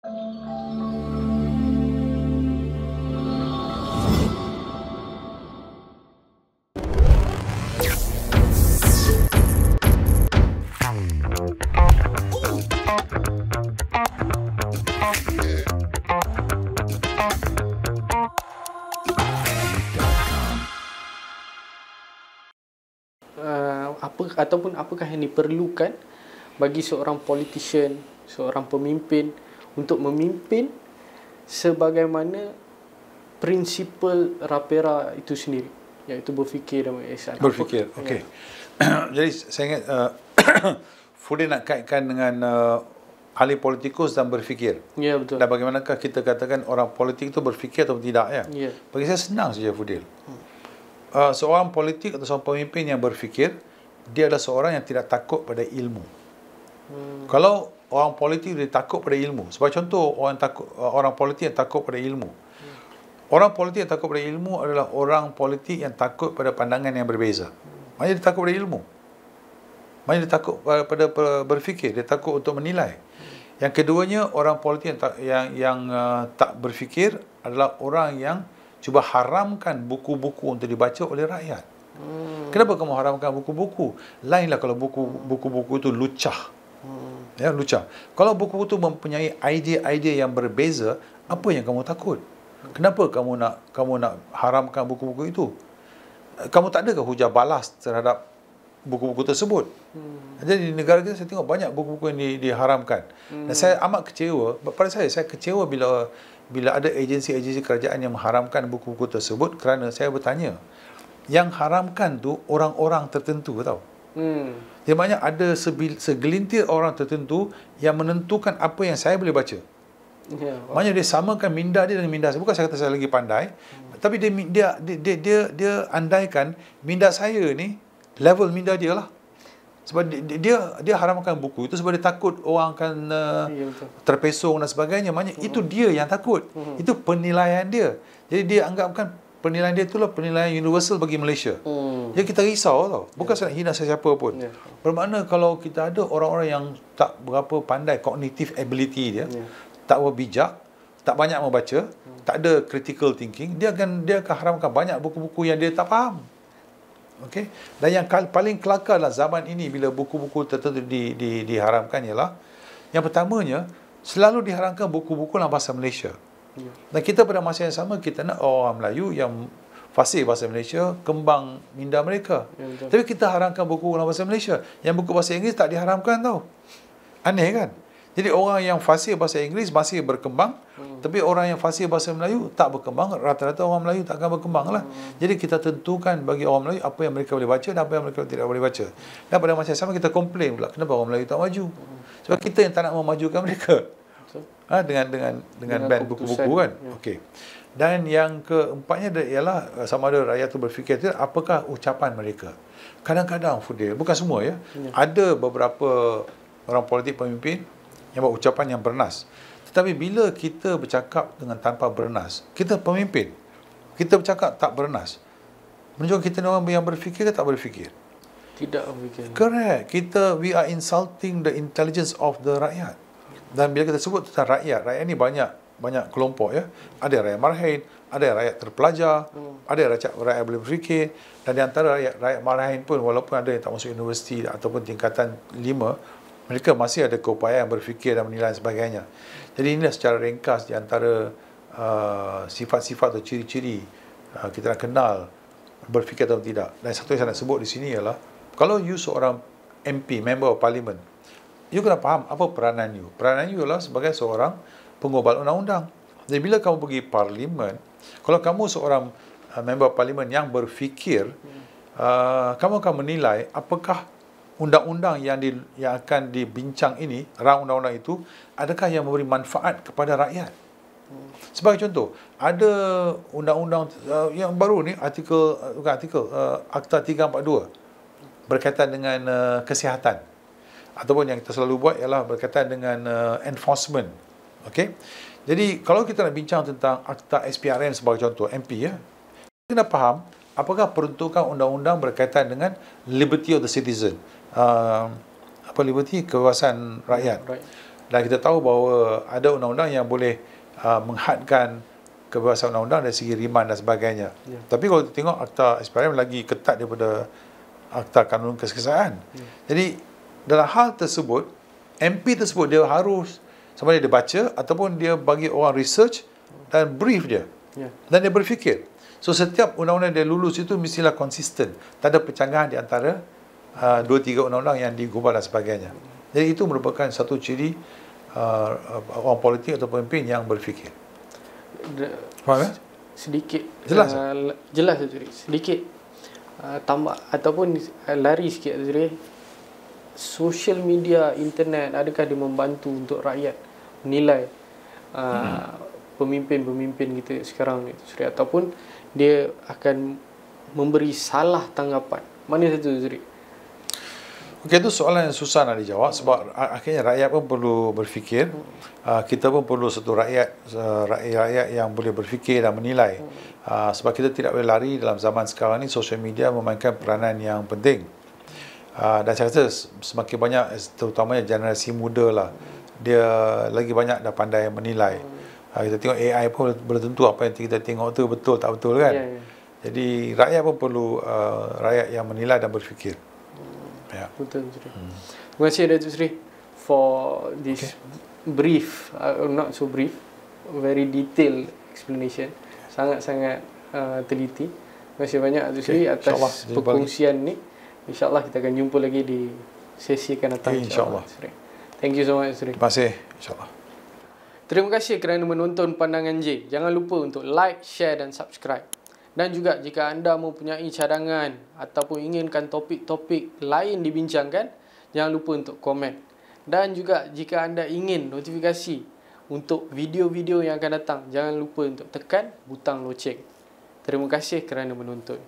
Apakah yang diperlukan bagi seorang politician, seorang pemimpin untuk memimpin sebagaimana prinsipal Rapera itu sendiri, iaitu berfikir dan mengesahkan. Berfikir, okey. Jadi saya ingat Fudi nak kaitkan dengan ahli politikus dan berfikir. Ya, betul. Dan bagaimanakah kita katakan orang politik itu berfikir atau tidak, ya? Ya. Bagi saya senang saja, Fudil. Seorang politik atau seorang pemimpin yang berfikir, dia adalah seorang yang tidak takut pada ilmu. Kalau orang politik dia takut pada ilmu, sebagai contoh orang politik yang takut pada ilmu. Orang politik yang takut pada ilmu adalah orang politik yang takut pada pandangan yang berbeza. Maknanya dia takut pada ilmu. Maknanya dia takut pada berfikir, dia takut untuk menilai. Yang keduanya, orang politik yang tak berfikir adalah orang yang cuba haramkan buku-buku untuk dibaca oleh rakyat. Kenapa kamu haramkan buku-buku? Lainlah kalau buku-buku itu lucah. Ya, lucah. Kalau buku itu mempunyai idea-idea yang berbeza, apa yang kamu takut? Kenapa kamu nak haramkan buku-buku itu? Kamu tak adakah hujah balas terhadap buku-buku tersebut? Jadi di negara kita saya tengok banyak buku-buku yang diharamkan. Dan saya amat kecewa. Pada saya kecewa bila ada agensi-agensi kerajaan yang mengharamkan buku-buku tersebut, kerana saya bertanya, yang haramkan tu orang-orang tertentu, tahu? Dia maknanya ada segelintir orang tertentu yang menentukan apa yang saya boleh baca. Maknanya dia samakan minda dia dengan minda saya. Bukan saya kata saya lagi pandai, tapi dia andaikan minda saya ni level minda dia lah. Sebab dia haramkan buku itu sebab dia takut orang akan terpesong dan sebagainya. Maknanya itu dia yang takut. Itu penilaian dia. Jadi dia anggapkan penilaian dia itulah penilaian universal bagi Malaysia. Jadi kita risau, tau. Bukan saya nak hina sesiapa pun. Bermakna kalau kita ada orang-orang yang tak berapa pandai cognitive ability dia, tak bijak, tak banyak membaca, tak ada critical thinking, dia akan haramkan banyak buku-buku yang dia tak faham. Okey. Dan yang paling kelakar dalam zaman ini bila buku-buku tertentu diharamkan ialah, yang pertamanya selalu diharamkan buku-buku dalam bahasa Malaysia. Dan kita pada masa yang sama kita nak orang Melayu yang fasih bahasa Malaysia kembang minda mereka. Tapi kita haramkan buku dalam bahasa Malaysia. Yang buku bahasa Inggeris tak diharamkan, tau. Aneh kan? Jadi orang yang fasih bahasa Inggeris masih berkembang, tapi orang yang fasih bahasa Melayu tak berkembang. Rata-rata orang Melayu tak akan berkembang lah. Jadi kita tentukan bagi orang Melayu apa yang mereka boleh baca dan apa yang mereka tidak boleh baca. Dan pada masa yang sama kita komplain pula, kenapa orang Melayu tak maju? Sebab kita yang tak nak memajukan mereka. Dengan ban buku-buku kan. Okey. Dan yang keempatnya ialah sama ada rakyat tu berfikir apakah ucapan mereka. Kadang-kadang, Fudil, bukan semua, ya. Ada beberapa orang politik pemimpin yang buat ucapan yang bernas. Tetapi bila kita bercakap dengan tanpa bernas, kita pemimpin, kita bercakap tak bernas, menunjukkan kita ni orang yang berfikir ke tak berfikir? Tidak berfikir. Correct. We are insulting the intelligence of the rakyat. Dan bila kita sebut tentang rakyat ni banyak kelompok, ya. Ada rakyat marhain, ada rakyat terpelajar, ada rakyat boleh berfikir, dan di antara rakyat marhain pun, walaupun ada yang tak masuk universiti ataupun tingkatan 5, mereka masih ada keupayaan berfikir dan menilai dan sebagainya. Jadi inilah secara ringkas di antara sifat-sifat atau ciri-ciri kita nak kenal berfikir atau tidak. Dan satu yang saya nak sebut di sini ialah, kalau you seorang MP, Member of Parliament, you kena faham apa peranan you. Peranan you adalah sebagai seorang pengubat undang-undang. Jadi bila kamu pergi parlimen, kalau kamu seorang member parlimen yang berfikir, kamu akan menilai apakah undang-undang yang akan dibincang ini, rang undang-undang itu, adakah yang memberi manfaat kepada rakyat. Sebagai contoh, ada undang-undang yang baru ni, Akta 342 berkaitan dengan kesihatan. Ataupun yang kita selalu buat ialah berkaitan dengan enforcement. Okey. Jadi kalau kita nak bincang tentang Akta SPRM sebagai contoh, MP, ya, kita nak faham apakah peruntukan undang-undang berkaitan dengan liberty of the citizen. Liberty, kebebasan rakyat. Dan kita tahu bahawa ada undang-undang yang boleh menghadkan kebebasan undang-undang dari segi riman dan sebagainya. Tapi kalau kita tengok Akta SPRM lagi ketat daripada Akta Kanun Keseksaan. Jadi dalam hal tersebut, MP tersebut dia harus sama ada dia baca ataupun dia bagi orang research dan brief dia. Dan dia berfikir. So setiap undang-undang dia lulus itu mestilah konsisten. Tak ada percanggahan di antara 2-3 undang-undang yang digubal dan sebagainya. Jadi itu merupakan satu ciri orang politik atau pemimpin yang berfikir. Faham ya? Sedikit Jelas jelas Azri. Sedikit tambah ataupun lari sikit Azri. Social media, internet, adakah dia membantu untuk rakyat menilai pemimpin-pemimpin kita sekarang ni Azri, ataupun dia akan memberi salah tanggapan? Mana satu Azri? Okey, itu soalan yang susah nak dijawab sebab akhirnya rakyat pun perlu berfikir. Kita pun perlu satu rakyat yang boleh berfikir dan menilai. Sebab kita tidak boleh lari dalam zaman sekarang ni, social media memainkan peranan yang penting. Dan saya rasa semakin banyak, terutamanya generasi muda lah, dia lagi banyak dah pandai menilai. Kita tengok AI pun belum tentu apa yang kita tengok tu betul tak betul kan. Jadi rakyat pun perlu rakyat yang menilai dan berfikir. Betul Sri. Terima kasih Datuk Sri for this brief, not so brief, very detailed explanation. Sangat-sangat teliti. Terima kasih banyak Datuk Sri atas perkongsian ni. InsyaAllah kita akan jumpa lagi di sesi akan datang. InsyaAllah. Thank you so much Sri. Terima kasih. InsyaAllah. Terima kasih kerana menonton Pandangan J. Jangan lupa untuk like, share dan subscribe. Dan juga jika anda mempunyai cadangan ataupun inginkan topik-topik lain dibincangkan, jangan lupa untuk komen. Dan juga jika anda ingin notifikasi untuk video-video yang akan datang, jangan lupa untuk tekan butang loceng. Terima kasih kerana menonton.